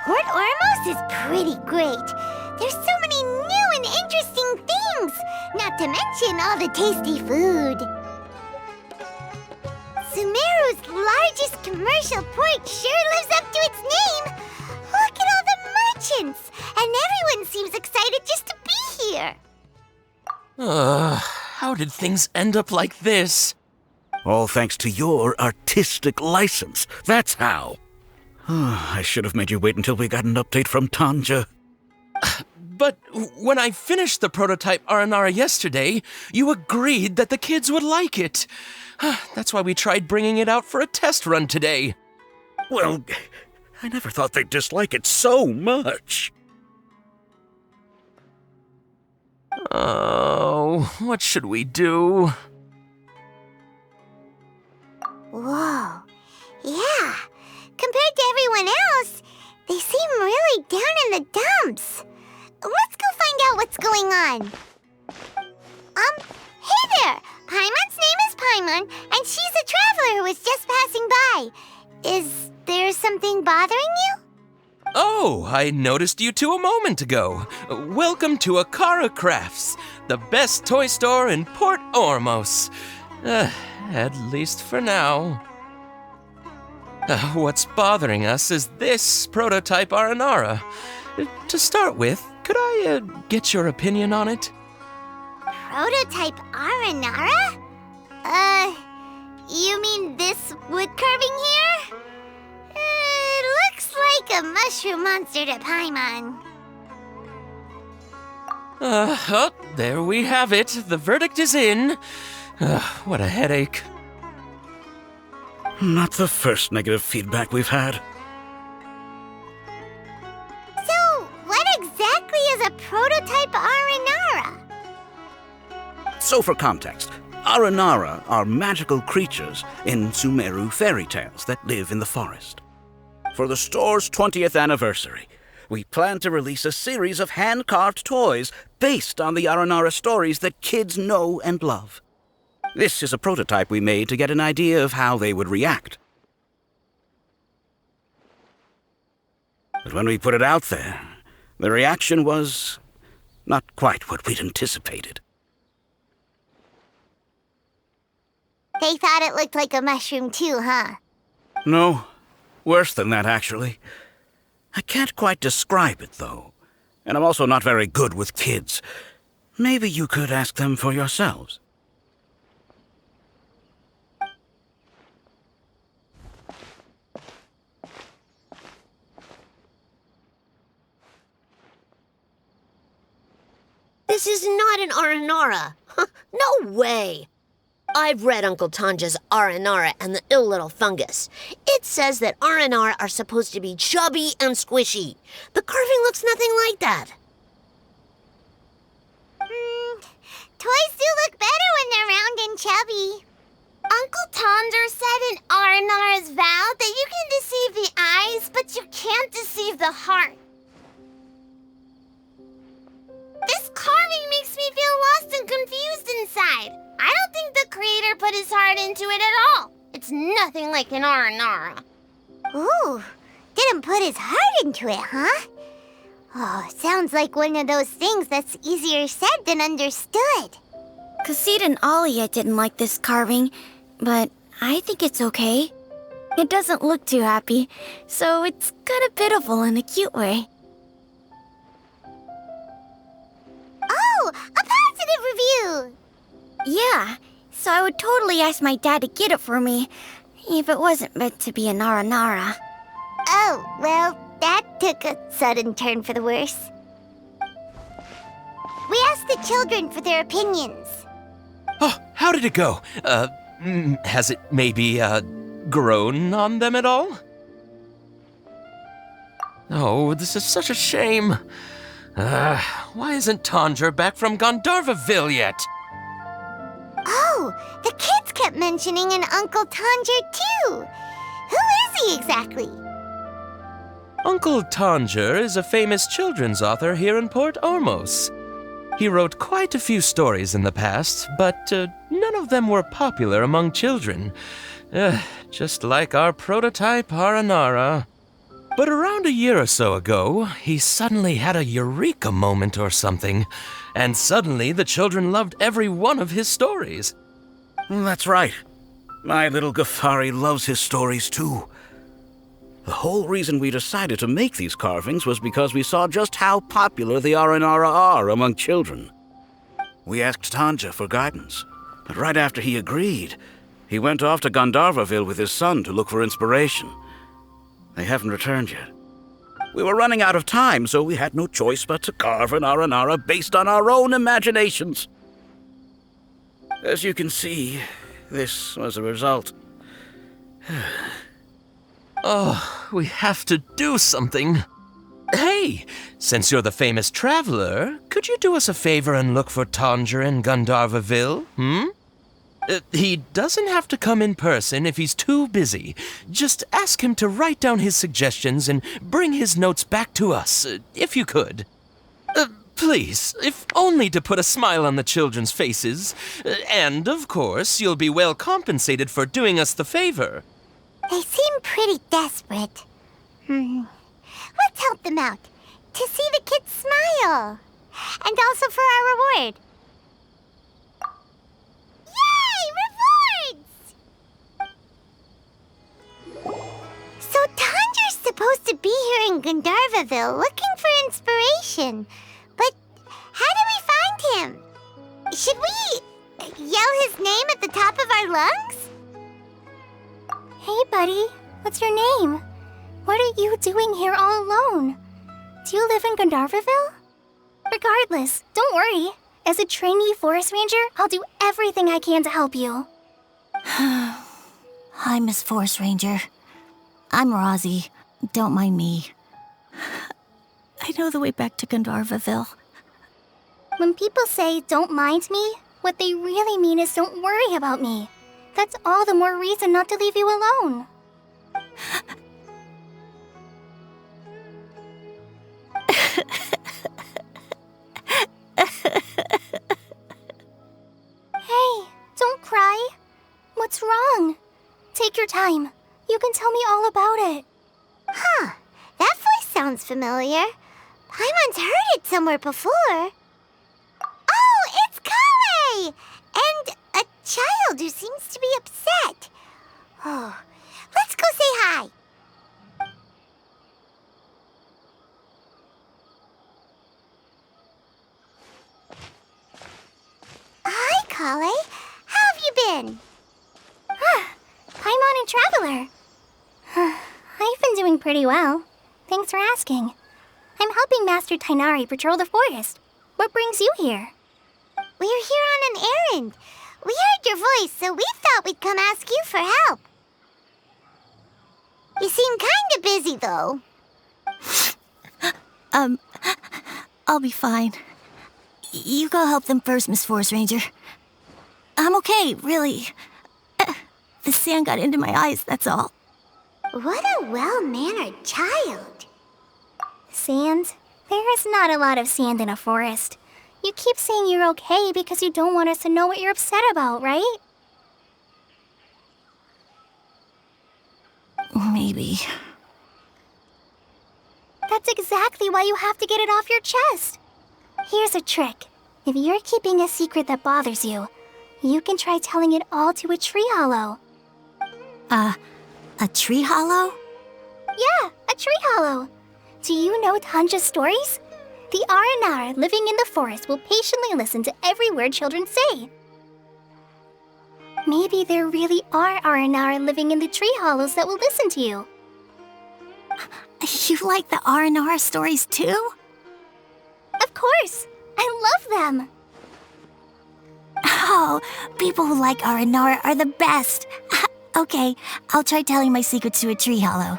Port Ormos is pretty great. There's so many new and interesting things, not to mention all the tasty food. Sumeru's largest commercial port sure lives up to its name. Look at all the merchants, and everyone seems excited just to be here. How did things end up like this? All thanks to your artistic license. That's how. I should have made you wait until we got an update from Tanja. But when I finished the prototype Aranara yesterday, you agreed that the kids would like it. That's why we tried bringing it out for a test run today. Well, I never thought they'd dislike it so much. Oh, what should we do? Whoa, yeah. Compared to everyone else, they seem really down in the dumps. Let's go find out what's going on. Hey there! Paimon's name is Paimon, and she's a traveler who was just passing by. Is there something bothering you? Oh, I noticed you two a moment ago. Welcome to Akara Crafts, the best toy store in Port Ormos. At least for now. What's bothering us is this prototype Aranara. To start with, could I get your opinion on it? Prototype Aranara? You mean this wood carving here? It looks like a mushroom monster to Paimon. Oh, there we have it. The verdict is in. What a headache. Not the first negative feedback we've had. So, what exactly is a prototype Aranara? So for context, Aranara are magical creatures in Sumeru fairy tales that live in the forest. For the store's 20th anniversary, we plan to release a series of hand-carved toys based on the Aranara stories that kids know and love. This is a prototype we made to get an idea of how they would react. But when we put it out there, the reaction was not quite what we'd anticipated. They thought it looked like a mushroom too, huh? No, worse than that, actually. I can't quite describe it, though. And I'm also not very good with kids. Maybe you could ask them for yourselves. This is not an Aranara. No way. I've read Uncle Tanja's Aranara and the Ill Little Fungus. It says that Aranara are supposed to be chubby and squishy. The carving looks nothing like that. Toys do look better when they're round and chubby. Uncle Tanja said in Aranara's vow that you can deceive the eyes, but you can't deceive the heart. This carving makes me feel lost and confused inside. I don't think the creator put his heart into it at all. It's nothing like an Aranara. Ooh, didn't put his heart into it, huh? Oh, sounds like one of those things that's easier said than understood. Cassid and Alia didn't like this carving, but I think it's okay. It doesn't look too happy, so it's kind of pitiful in a cute way. Oh, a positive review! Yeah, so I would totally ask my dad to get it for me, if it wasn't meant to be an Aranara. Oh, well, that took a sudden turn for the worse. We asked the children for their opinions. Oh, how did it go? Has it maybe, grown on them at all? Oh, this is such a shame. Why isn't Tanja back from Gandharvaville yet? Oh, the kids kept mentioning an Uncle Tanja too. Who is he exactly? Uncle Tanja is a famous children's author here in Port Ormos. He wrote quite a few stories in the past, but none of them were popular among children. Just like our prototype Aranara. But around a year or so ago, he suddenly had a eureka moment or something, and suddenly the children loved every one of his stories. That's right. My little Ghaffari loves his stories too. The whole reason we decided to make these carvings was because we saw just how popular the Aranara are among children. We asked Tanja for guidance, but right after he agreed, he went off to Gandharvaville with his son to look for inspiration. They haven't returned yet. We were running out of time, so we had no choice but to carve an Aranara based on our own imaginations. As you can see, this was the result. Oh, we have to do something. Hey, since you're the famous traveler, could you do us a favor and look for Tanja in Gandharvaville, he doesn't have to come in person if he's too busy. Just ask him to write down his suggestions and bring his notes back to us, if you could. Please, if only to put a smile on the children's faces. And, of course, you'll be well compensated for doing us the favor. They seem pretty desperate. Let's help them out. To see the kids smile. And also for our reward. Yay! Rewards! So Tanja's supposed to be here in Gandharvaville looking for inspiration. But how do we find him? Should we yell his name at the top of our lungs? Hey, buddy. What's your name? What are you doing here all alone? Do you live in Gandharvaville? Regardless, don't worry. As a trainee forest ranger, I'll do everything I can to help you. Hi, Miss Forest Ranger. I'm Rozzy. Don't mind me. I know the way back to Gandharvaville. When people say, don't mind me, what they really mean is don't worry about me. That's all the more reason not to leave you alone. Hey, don't cry. What's wrong? Take your time. You can tell me all about it. Huh, that voice sounds familiar. Paimon's heard it somewhere before. Oh, it's Collei! And a child who seems to be upset. Oh, let's go say hi. Hi, Collei. How have you been? Paimon and Traveler. I've been doing pretty well. Thanks for asking. I'm helping Master Tighnari patrol the forest. What brings you here? We're here on an errand. We heard your voice, so we thought we'd come ask you for help. You seem kinda busy, though. I'll be fine. You go help them first, Miss Forest Ranger. I'm okay, really. The sand got into my eyes, that's all. What a well-mannered child. Sand? There is not a lot of sand in a forest. You keep saying you're okay because you don't want us to know what you're upset about, right? Maybe. That's exactly why you have to get it off your chest. Here's a trick. If you're keeping a secret that bothers you, you can try telling it all to a tree hollow. A tree hollow? Yeah, a tree hollow. Do you know Tanja's stories? The Aranara living in the forest will patiently listen to every word children say. Maybe there really are Aranara living in the tree hollows that will listen to you. You like the Aranara stories too? Of course! I love them! Oh, people who like Aranara are the best. Okay, I'll try telling my secret to a tree hollow.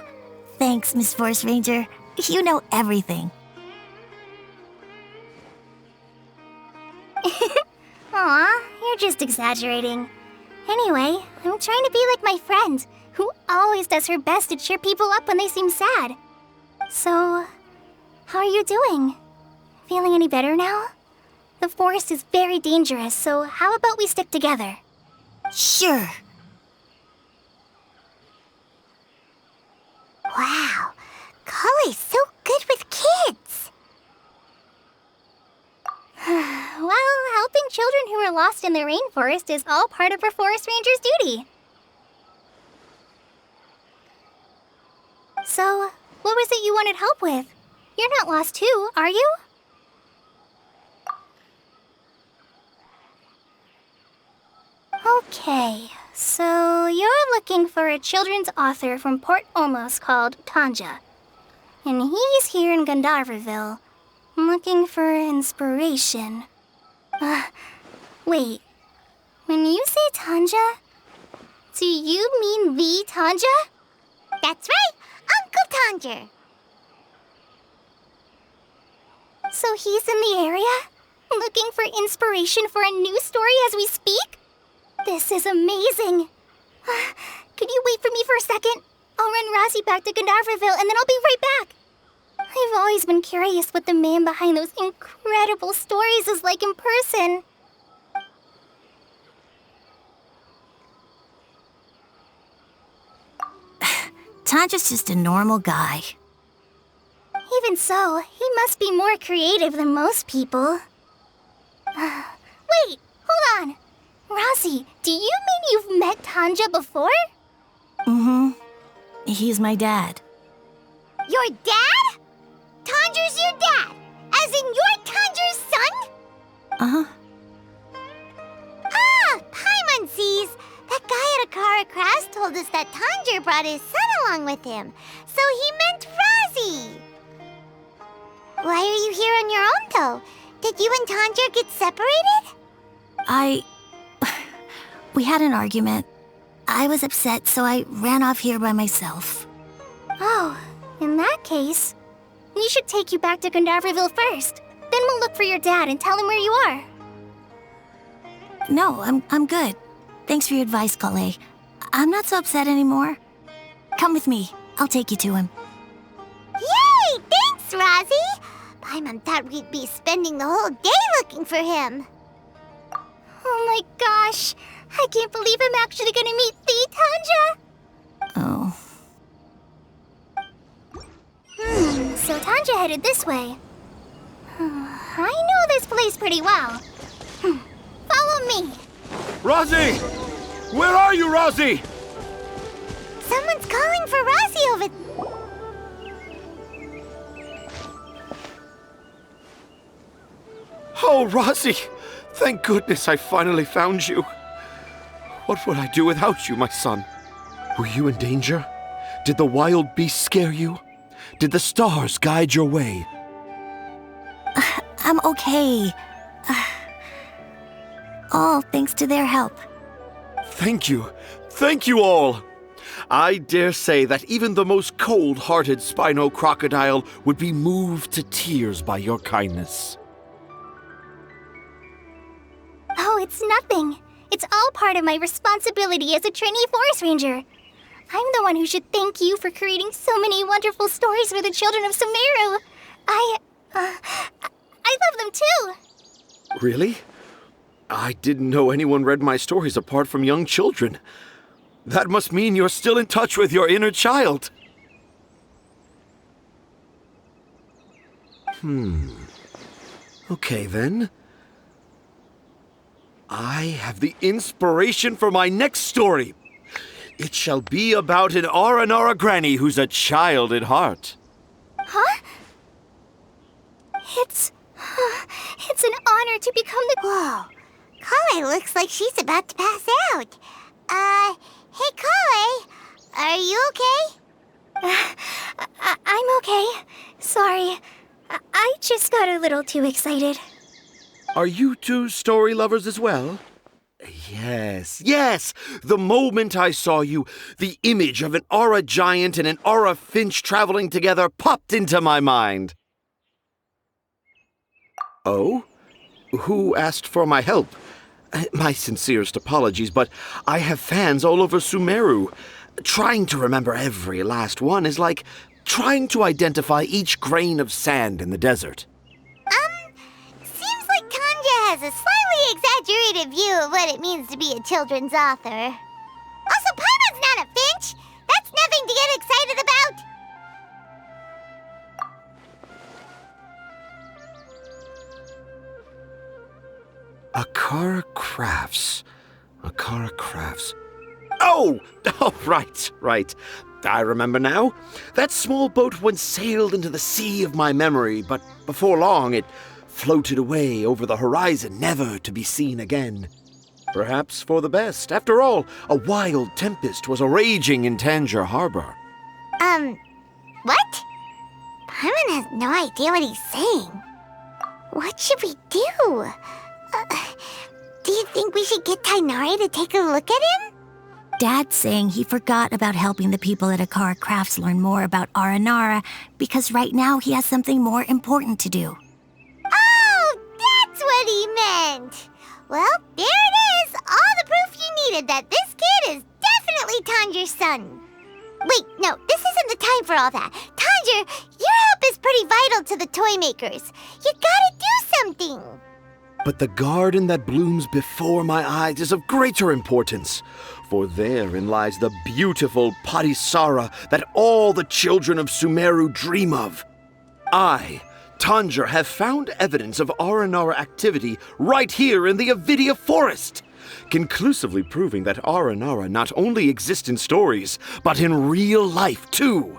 Thanks, Miss Forest Ranger. You know everything. Aw, you're just exaggerating. Anyway, I'm trying to be like my friend, who always does her best to cheer people up when they seem sad. So, how are you doing? Feeling any better now? The forest is very dangerous, so how about we stick together? Sure. Wow, lost in the rainforest is all part of a forest ranger's duty. So, what was it you wanted help with? You're not lost too, are you? Okay, so you're looking for a children's author from Port Olmos called Tanja. And he's here in Gandharvaville, looking for inspiration. Wait. When you say Tanja, do you mean the Tanja? That's right, Uncle Tanja. So he's in the area, looking for inspiration for a new story as we speak? This is amazing. Could you wait for me for a second? I'll run Razzie back to Gandharvaville and then I'll be right back. I've always been curious what the man behind those incredible stories is like in person. Tanja's just a normal guy. Even so, he must be more creative than most people. Wait, hold on. Razzie, do you mean you've met Tanja before? Mm-hmm. He's my dad. Your dad? Tanja's your dad? As in you're Tanja's son? Uh-huh. Ah, Paimon sees. That guy at Akara Crafts told us that Tanja brought his son along with him. So he meant Razzie. Why are you here on your own, though? Did you and Tanja get separated? We had an argument. I was upset, so I ran off here by myself. Oh, in that case, we should take you back to Gandharvaville first. Then we'll look for your dad and tell him where you are. No, I'm good. Thanks for your advice, Collei. I'm not so upset anymore. Come with me. I'll take you to him. Yay! Thanks, Razzie! Paimon thought we'd be spending the whole day looking for him. Oh my gosh! I can't believe I'm actually gonna meet the Tanja! Oh. So Tanja headed this way. I know this place pretty well. Follow me. Razzie! Where are you, Razzie? Someone's calling for Razzie over... Oh, Razzie! Thank goodness I finally found you. What would I do without you, my son? Were you in danger? Did the wild beasts scare you? Did the stars guide your way? I'm okay. All thanks to their help. Thank you. Thank you all. I dare say that even the most cold-hearted Spino crocodile would be moved to tears by your kindness. Oh, it's nothing. It's all part of my responsibility as a trainee forest ranger. I'm the one who should thank you for creating so many wonderful stories for the children of Sumeru. I love them too. Really? I didn't know anyone read my stories apart from young children. That must mean you're still in touch with your inner child. Okay, then. I have the inspiration for my next story. It shall be about an Aranara granny who's a child at heart. Huh? It's an honor to become the... Whoa. Collei looks like she's about to pass out. Hey, Collei. Are you okay? I'm okay. Sorry. I just got a little too excited. Are you two story lovers as well? Yes. The moment I saw you, the image of an aura giant and an aura finch traveling together popped into my mind. Oh? Who asked for my help? My sincerest apologies, but I have fans all over Sumeru. Trying to remember every last one is like trying to identify each grain of sand in the desert. Seems like Tanja has a slightly exaggerated view of what it means to be a children's author. Also, Paimon's not a finch. That's nothing to get excited about. Akara crafts. Akara crafts. Oh, right. I remember now. That small boat once sailed into the sea of my memory, but before long it floated away over the horizon, never to be seen again. Perhaps for the best. After all, a wild tempest was raging in Tanja Harbor. What? Paimon has no idea what he's saying. What should we do? Do you think we should get Tainari to take a look at him? Dad's saying he forgot about helping the people at Akara Crafts learn more about Aranara because right now he has something more important to do. Oh, that's what he meant! Well, there it is! All the proof you needed that this kid is definitely Tanja's son. Wait, no, this isn't the time for all that. Tanja, your help is pretty vital to the toy makers. You gotta do something. But the garden that blooms before my eyes is of greater importance, for therein lies the beautiful Parisara that all the children of Sumeru dream of. I, Tanja, have found evidence of Aranara activity right here in the Avidia Forest, conclusively proving that Aranara not only exists in stories, but in real life too.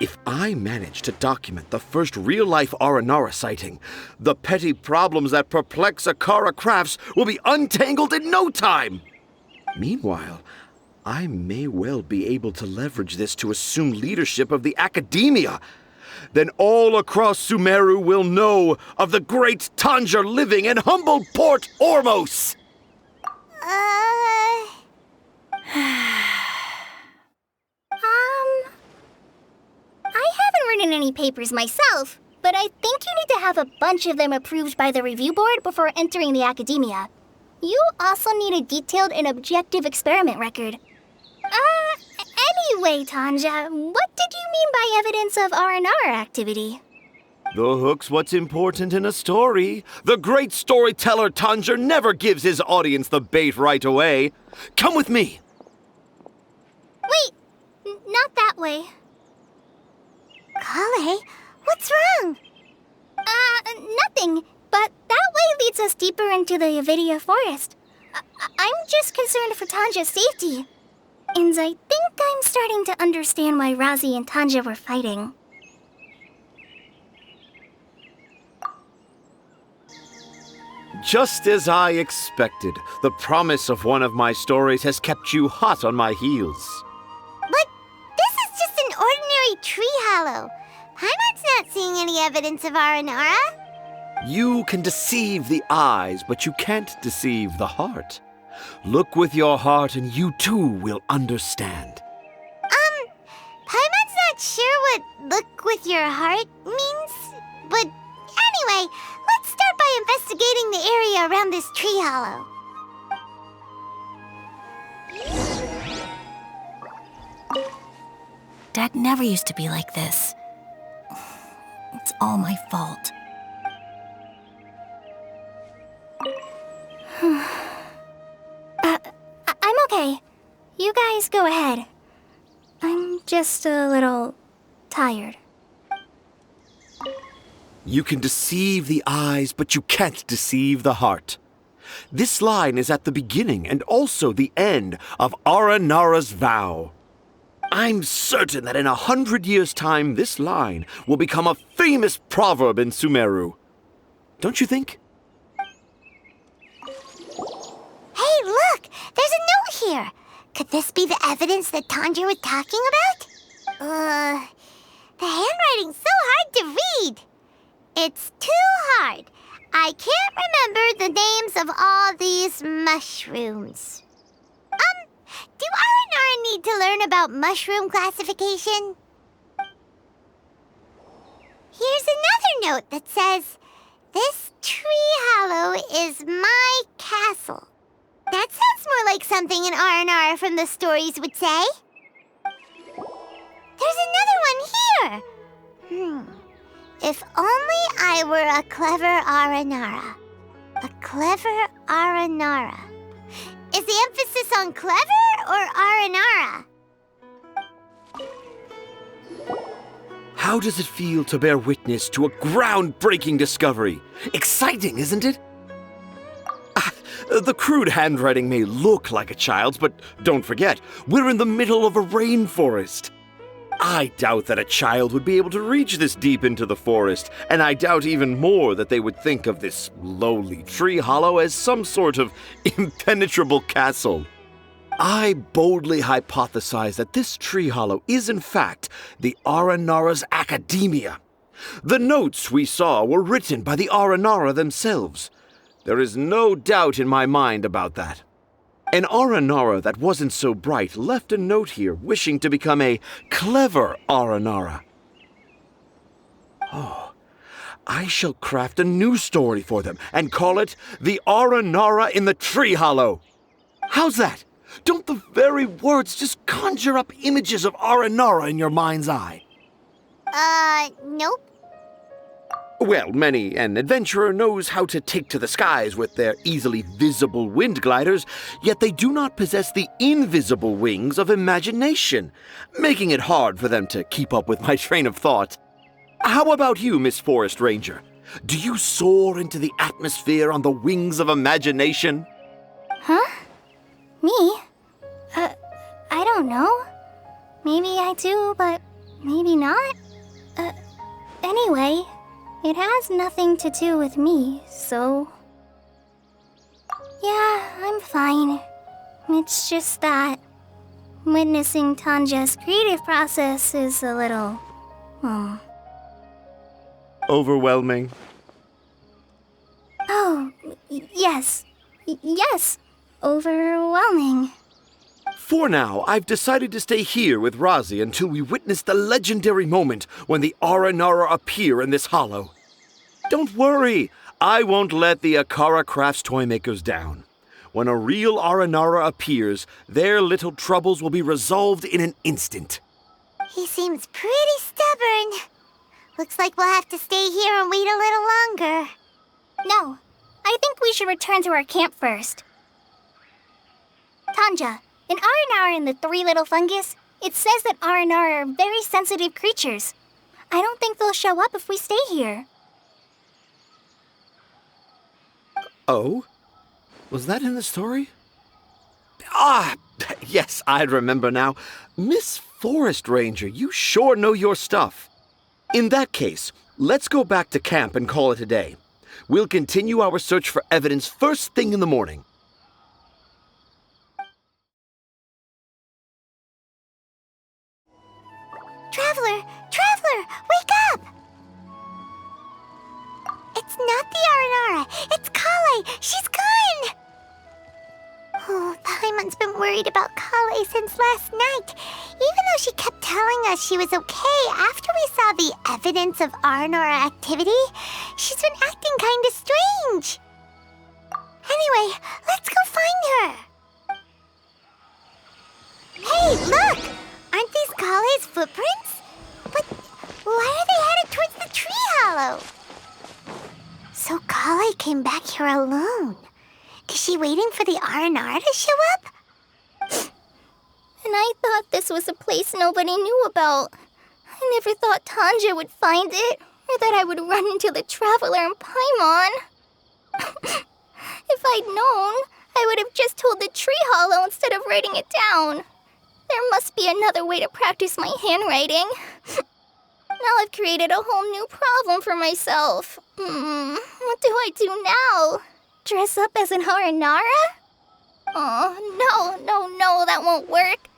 If I manage to document the first real-life Aranara sighting, the petty problems that perplex Akara Crafts will be untangled in no time. Meanwhile, I may well be able to leverage this to assume leadership of the academia. Then all across Sumeru will know of the great Tanja living in humble Port Ormos. I haven't written any papers myself, but I think you need to have a bunch of them approved by the review board before entering the academia. You also need a detailed and objective experiment record. Anyway, Tanja, what did you mean by evidence of Aranara activity? The hook's what's important in a story. The great storyteller Tanja never gives his audience the bait right away. Come with me. Wait, not that way. Collei, what's wrong? Nothing, but that way leads us deeper into the Avidia Forest. I'm just concerned for Tanja's safety. And I think I'm starting to understand why Razi and Tanja were fighting. Just as I expected, the promise of one of my stories has kept you hot on my heels. But this is just an ordinary tree hollow. Paimon's not seeing any evidence of Aranara. You can deceive the eyes, but you can't deceive the heart. Look with your heart and you too will understand. Paimon's not sure what look with your heart means. But anyway, let's start by investigating the area around this tree hollow. Dad never used to be like this. It's all my fault. I'm okay. You guys go ahead. I'm just a little tired. You can deceive the eyes, but you can't deceive the heart. This line is at the beginning and also the end of Aranara's vow. I'm certain that in 100 years' time, this line will become a famous proverb in Sumeru. Don't you think? Hey, look! There's a note here! Could this be the evidence that Tanja was talking about? The handwriting's so hard to read. It's too hard. I can't remember the names of all these mushrooms. Do Aranara need to learn about mushroom classification? Here's another note that says, "This tree hollow is my castle." That sounds more like something an Aranara from the stories would say. There's another one here. If only I were a clever Aranara. A clever Aranara. Is the emphasis on clever or Aranara? How does it feel to bear witness to a groundbreaking discovery? Exciting, isn't it? The crude handwriting may look like a child's, but don't forget, we're in the middle of a rainforest. I doubt that a child would be able to reach this deep into the forest, and I doubt even more that they would think of this lowly tree hollow as some sort of impenetrable castle. I boldly hypothesize that this tree hollow is in fact the Aranara's academia. The notes we saw were written by the Aranara themselves. There is no doubt in my mind about that. An Aranara that wasn't so bright left a note here wishing to become a clever Aranara. Oh, I shall craft a new story for them and call it The Aranara in the Tree Hollow. How's that? Don't the very words just conjure up images of Aranara in your mind's eye? Nope. Well, many an adventurer knows how to take to the skies with their easily visible wind gliders, yet they do not possess the invisible wings of imagination, making it hard for them to keep up with my train of thought. How about you, Miss Forest Ranger? Do you soar into the atmosphere on the wings of imagination? Huh? Me? I don't know. Maybe I do, but maybe not. Anyway, it has nothing to do with me, so... Yeah, I'm fine. It's just that witnessing Tanja's creative process is a little... Overwhelming. Oh, yes. Yes. Overwhelming. For now, I've decided to stay here with Razi until we witness the legendary moment when the Aranara appear in this hollow. Don't worry, I won't let the Akara Crafts toymakers down. When a real Aranara appears, their little troubles will be resolved in an instant. He seems pretty stubborn. Looks like we'll have to stay here and wait a little longer. No, I think we should return to our camp first. Tanja, in Aranara and the Three Little Fungus, it says that Aranara are very sensitive creatures. I don't think they'll show up if we stay here. Oh? Was that in the story? Ah, yes, I remember now. Miss Forest Ranger, you sure know your stuff. In that case, let's go back to camp and call it a day. We'll continue our search for evidence first thing in the morning. Traveler, wake up! It's not the Aranara, it's Collei! She's gone! Oh, Paimon's been worried about Collei since last night. Even though she kept telling us she was okay after we saw the evidence of Aranara activity, she's been acting kinda strange. Anyway, let's go find her. Hey, look! Aren't these Collei's footprints? But why are they headed towards the tree hollow? So Collei came back here alone. Is she waiting for the Aranara to show up? And I thought this was a place nobody knew about. I never thought Tanja would find it, or that I would run into the Traveler and Paimon. If I'd known, I would have just told the tree hollow instead of writing it down. There must be another way to practice my handwriting. Now I've created a whole new problem for myself. What do I do now? Dress up as an Aranara? Oh, no, that won't work.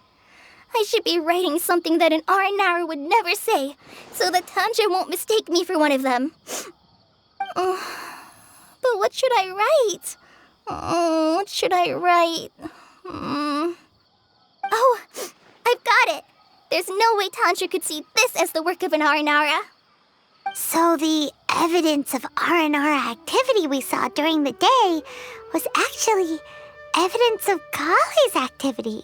I should be writing something that an Aranara would never say, so that Tanja won't mistake me for one of them. But what should I write? What should I write? Oh, I've got it! There's no way Tanja could see this as the work of an Aranara. So the evidence of Aranara activity we saw during the day was actually evidence of Collei's activity.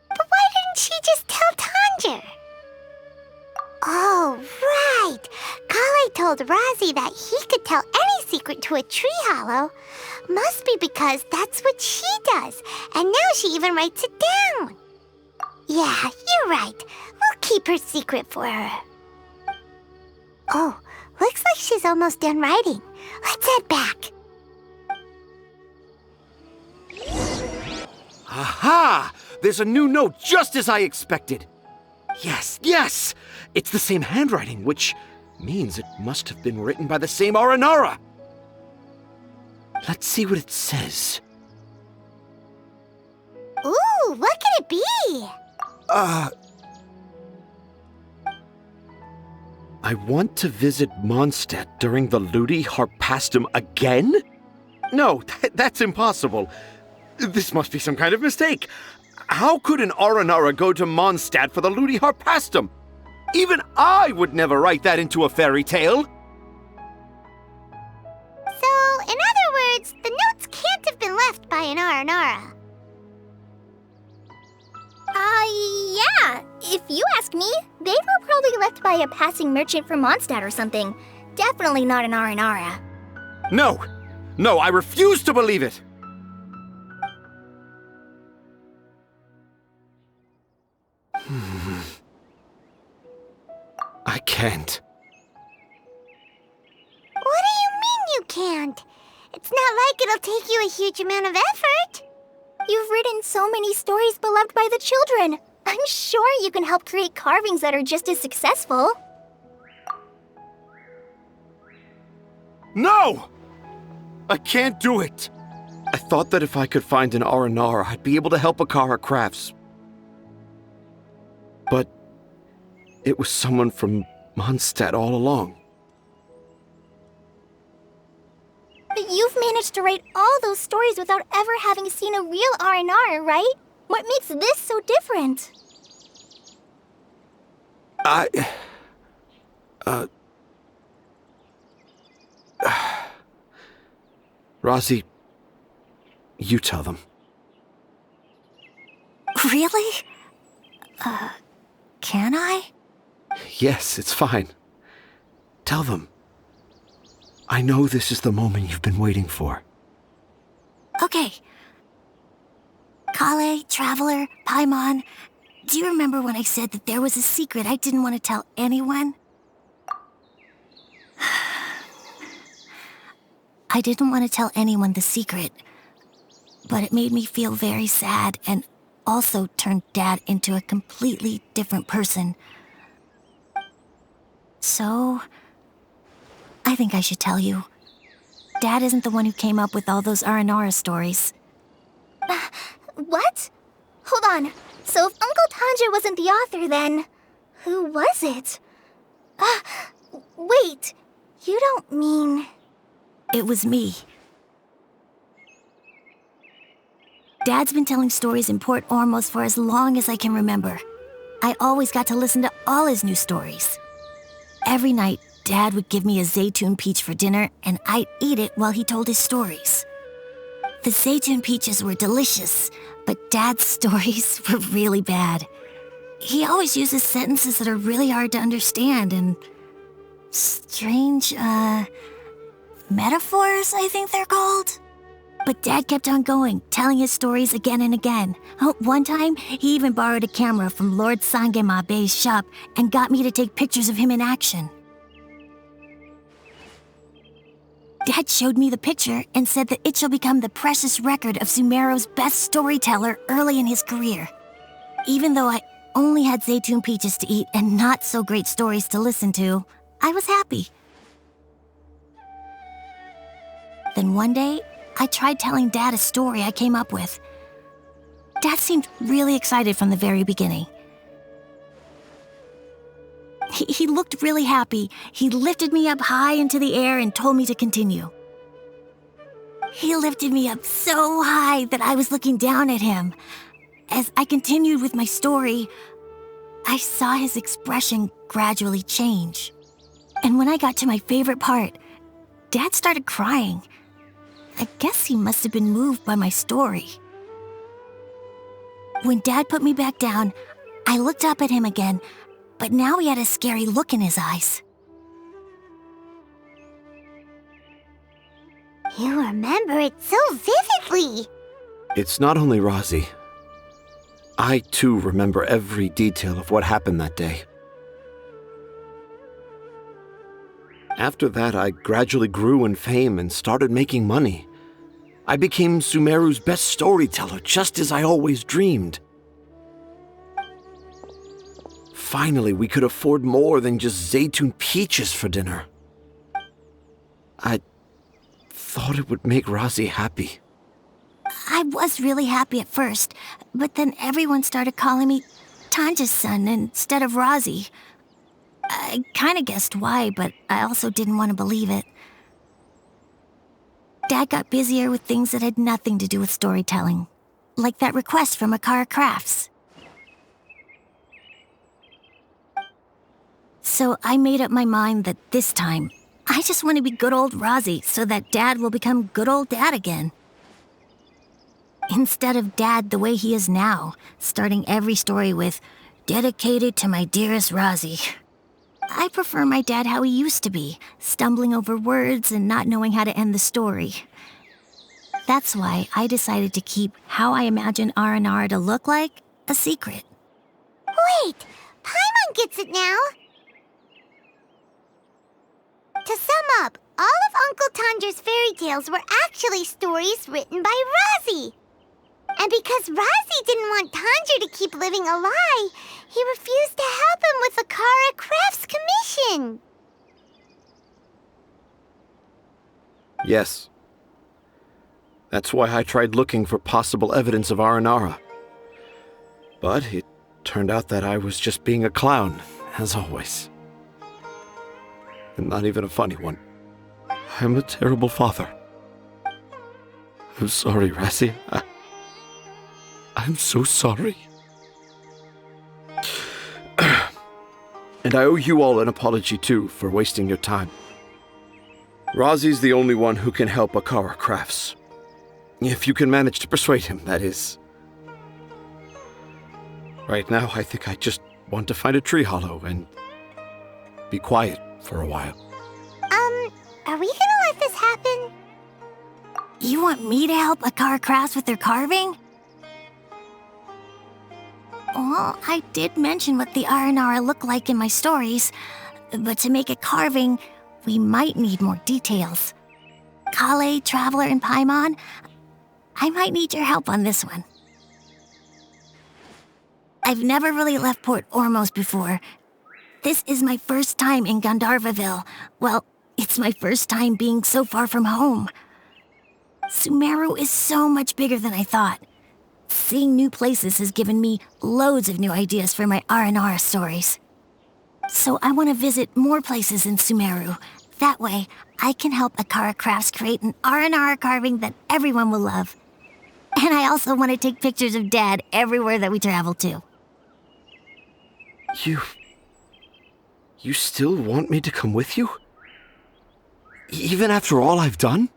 But why didn't she just tell Tanja? Oh, right! Collei told Razi that he could tell any secret to a tree hollow. Must be because that's what she does, and now she even writes it down. Yeah, you're right. We'll keep her secret for her. Oh, looks like she's almost done writing. Let's head back. Aha! There's a new note just as I expected. Yes, yes! It's the same handwriting, which means it must have been written by the same Aranara. Let's see what it says. Ooh, what could it be? I want to visit Mondstadt during the Ludi Harpastum again? No, that's impossible. This must be some kind of mistake. How could an Aranara go to Mondstadt for the Ludi Harpastum? Even I would never write that into a fairy tale. So, in other words, the notes can't have been left by an Aranara. Yeah. If you ask me, they were probably left by a passing merchant from Mondstadt or something. Definitely not an Aranara. No, I refuse to believe it. I can't. What do you mean you can't? It's not like it'll take you a huge amount of effort. You've written so many stories beloved by the children. I'm sure you can help create carvings that are just as successful. No! I can't do it. I thought that if I could find an Aranara, I'd be able to help Akara Crafts. But it was someone from Mondstadt all along. But you've managed to write all those stories without ever having seen a real Aranara, right? What makes this so different? Rosie, you tell them. Really? Can I? Yes, it's fine. Tell them. I know this is the moment you've been waiting for. Okay. Collei, Traveler, Paimon, do you remember when I said that there was a secret I didn't want to tell anyone? I didn't want to tell anyone the secret, but it made me feel very sad and also turned Dad into a completely different person. So, I think I should tell you. Dad isn't the one who came up with all those Aranara stories. What? Hold on. So if Uncle Tanja wasn't the author, then who was it? Wait. You don't mean... It was me. Dad's been telling stories in Port Ormos for as long as I can remember. I always got to listen to all his new stories. Every night, Dad would give me a Zaytun peach for dinner, and I'd eat it while he told his stories. The Zaytun peaches were delicious, but Dad's stories were really bad. He always uses sentences that are really hard to understand and strange, metaphors, I think they're called. But Dad kept on going, telling his stories again and again. One time, he even borrowed a camera from Lord Sangema Bey's shop and got me to take pictures of him in action. Dad showed me the picture and said that it shall become the precious record of Sumeru's best storyteller early in his career. Even though I only had Zaytun peaches to eat and not so great stories to listen to, I was happy. Then one day, I tried telling Dad a story I came up with. Dad seemed really excited from the very beginning. He looked really happy. He lifted me up high into the air and told me to continue. He lifted me up so high that I was looking down at him. As I continued with my story, I saw his expression gradually change. And when I got to my favorite part, Dad started crying. I guess he must have been moved by my story. When Dad put me back down, I looked up at him again, but now he had a scary look in his eyes. You remember it so vividly. It's not only Rosie. I, too, remember every detail of what happened that day. After that, I gradually grew in fame and started making money. I became Sumeru's best storyteller, just as I always dreamed. Finally, we could afford more than just Zaytun peaches for dinner. I thought it would make Razi happy. I was really happy at first, but then everyone started calling me Tanja's son instead of Razi. I kind of guessed why, but I also didn't want to believe it. Dad got busier with things that had nothing to do with storytelling, like that request from Akara Crafts. So I made up my mind that this time, I just want to be good old Razi so that Dad will become good old Dad again. Instead of Dad the way he is now, starting every story with, "Dedicated to my dearest Razi." I prefer my dad how he used to be, stumbling over words and not knowing how to end the story. That's why I decided to keep how I imagine Aranara to look like a secret. Wait, Paimon gets it now. To sum up, all of Uncle Tanja's fairy tales were actually stories written by Razi. And because Razi didn't want Tanja to keep living a lie, he refused to help him with the Akara Crafts commission. Yes. That's why I tried looking for possible evidence of Aranara. But it turned out that I was just being a clown, as always. And not even a funny one. I'm a terrible father. I'm sorry, Razi. I'm so sorry. And I owe you all an apology, too, for wasting your time. Razi's the only one who can help Akara Crafts. If you can manage to persuade him, that is. Right now, I think I just want to find a tree hollow and be quiet for a while. Are we gonna let this happen? You want me to help Akara Crafts with their carving? Well, I did mention what the Aranara look like in my stories, but to make a carving, we might need more details. Collei, Traveler, and Paimon, I might need your help on this one. I've never really left Port Ormos before. This is my first time in Gandharvaville. Well, it's my first time being so far from home. Sumeru is so much bigger than I thought. Seeing new places has given me loads of new ideas for my Aranara stories. So I want to visit more places in Sumeru. That way, I can help Akara Crafts create an Aranara carving that everyone will love. And I also want to take pictures of Dad everywhere that we travel to. You still want me to come with you? Even after all I've done?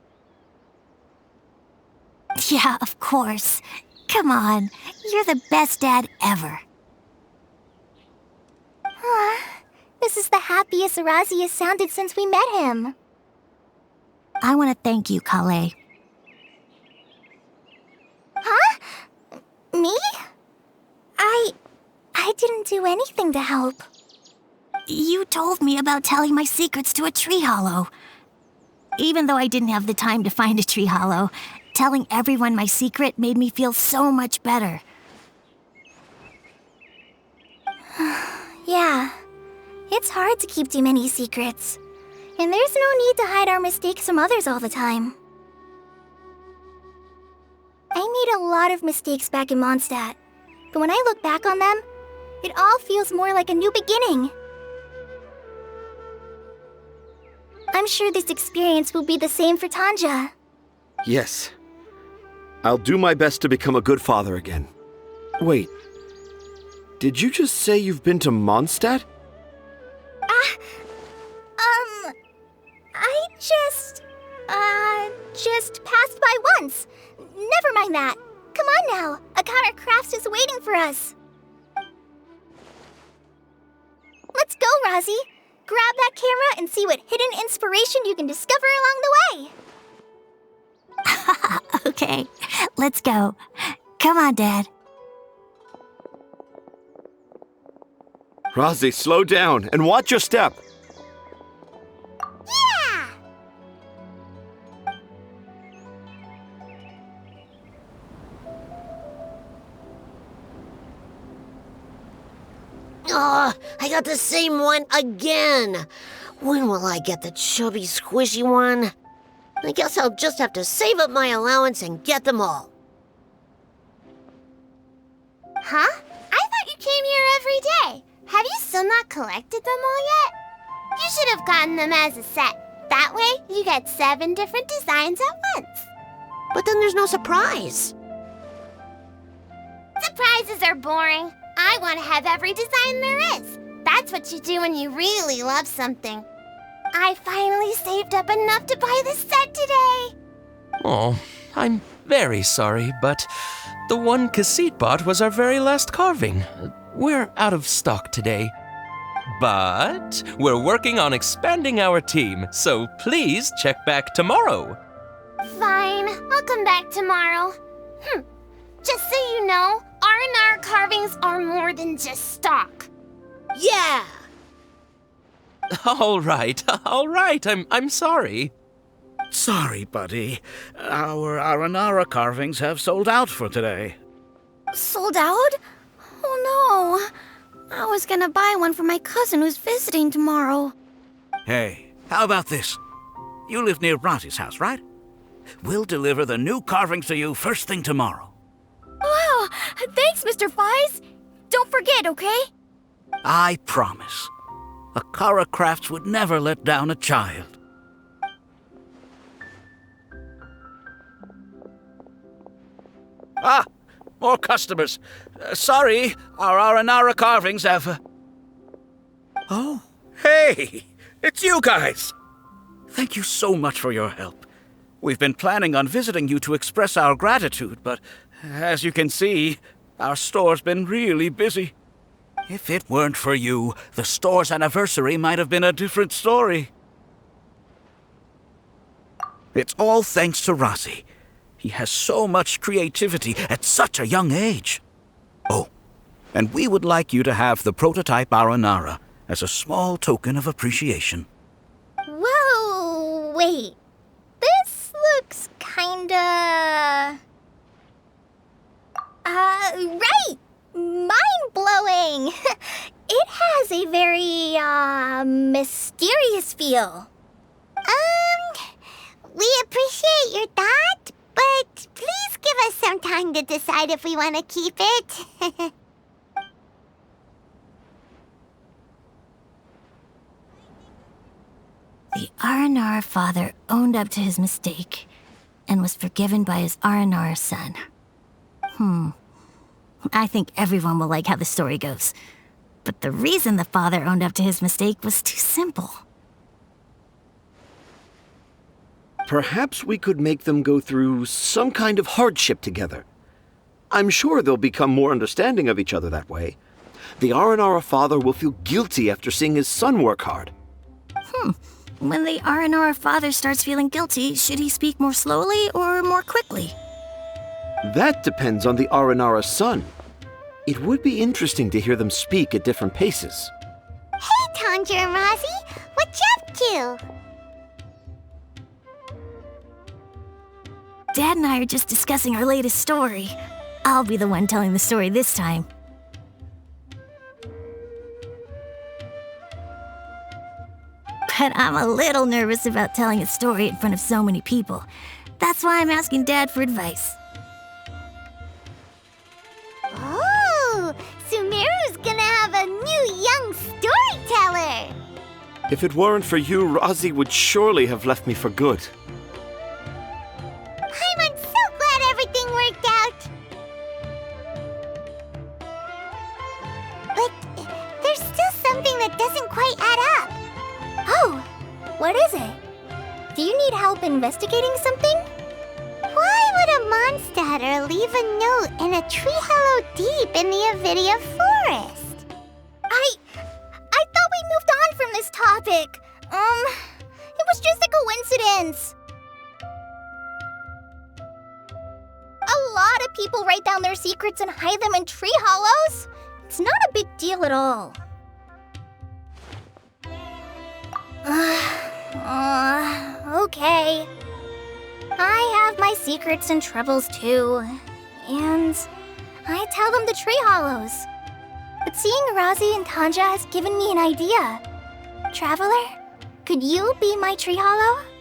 Yeah, of course. Come on, you're the best dad ever. This is the happiest Razi has sounded since we met him. I want to thank you, Collei. Huh? Me? I didn't do anything to help. You told me about telling my secrets to a tree hollow. Even though I didn't have the time to find a tree hollow, telling everyone my secret made me feel so much better. Yeah, it's hard to keep too many secrets. And there's no need to hide our mistakes from others all the time. I made a lot of mistakes back in Mondstadt, but when I look back on them, it all feels more like a new beginning. I'm sure this experience will be the same for Tanja. Yes. I'll do my best to become a good father again. Wait. Did you just say you've been to Mondstadt? I just passed by once. Never mind that. Come on now. Akara Crafts is waiting for us. Let's go, Razi. Grab that camera and see what hidden inspiration you can discover along the way. Okay, let's go. Come on, Dad. Razi, slow down and watch your step. Yeah! I got the same one again. When will I get the chubby, squishy one? I guess I'll just have to save up my allowance and get them all. Huh? I thought you came here every day. Have you still not collected them all yet? You should have gotten them as a set. That way, you get 7 different designs at once. But then there's no surprise. Surprises are boring. I want to have every design there is. That's what you do when you really love something. I finally saved up enough to buy the set today. Oh, I'm very sorry, but the one Cassette bought was our very last carving. We're out of stock today. But we're working on expanding our team, so please check back tomorrow. Fine, I'll come back tomorrow. Just so you know, Aranara carvings are more than just stock. Yeah! All right. I'm sorry. Sorry, buddy. Our Aranara carvings have sold out for today. Sold out? Oh no. I was gonna buy one for my cousin who's visiting tomorrow. Hey, how about this? You live near Bronte's house, right? We'll deliver the new carvings to you first thing tomorrow. Wow, thanks, Mr. Fies. Don't forget, okay? I promise. Akara Crafts would never let down a child. Ah, more customers. Sorry, our Aranara carvings have... Oh, hey, it's you guys. Thank you so much for your help. We've been planning on visiting you to express our gratitude, but as you can see, our store's been really busy. If it weren't for you, the store's anniversary might have been a different story. It's all thanks to Rossi. He has so much creativity at such a young age. Oh, and we would like you to have the prototype Aranara as a small token of appreciation. Whoa, wait. This looks kinda... right! Mind-blowing! It has a very, mysterious feel. We appreciate your thought, but please give us some time to decide if we want to keep it. The Aranara father owned up to his mistake and was forgiven by his Aranara son. I think everyone will like how the story goes. But the reason the father owned up to his mistake was too simple. Perhaps we could make them go through some kind of hardship together. I'm sure they'll become more understanding of each other that way. The Aranara father will feel guilty after seeing his son work hard. When the Aranara father starts feeling guilty, should he speak more slowly or more quickly? That depends on the Aranara son. It would be interesting to hear them speak at different paces. Hey, Tanja and Rosie, what you up to? Dad and I are just discussing our latest story. I'll be the one telling the story this time. But I'm a little nervous about telling a story in front of so many people. That's why I'm asking Dad for advice. Oh, Sumeru's gonna have a new young storyteller. If it weren't for you, Rosie would surely have left me for good. I'm so glad everything worked out. But there's still something that doesn't quite add up. Oh, what is it? Do you need help investigating something? Why would a monster leave a note in a tree hollow deep in the Avidia forest? I thought we moved on from this topic. It was just a coincidence. A lot of people write down their secrets and hide them in tree hollows. It's not a big deal at all. Okay. I have my secrets and troubles too. And I tell them to tree hollows. but seeing Razi and Tanja has given me an idea. Traveler, could you be my tree hollow?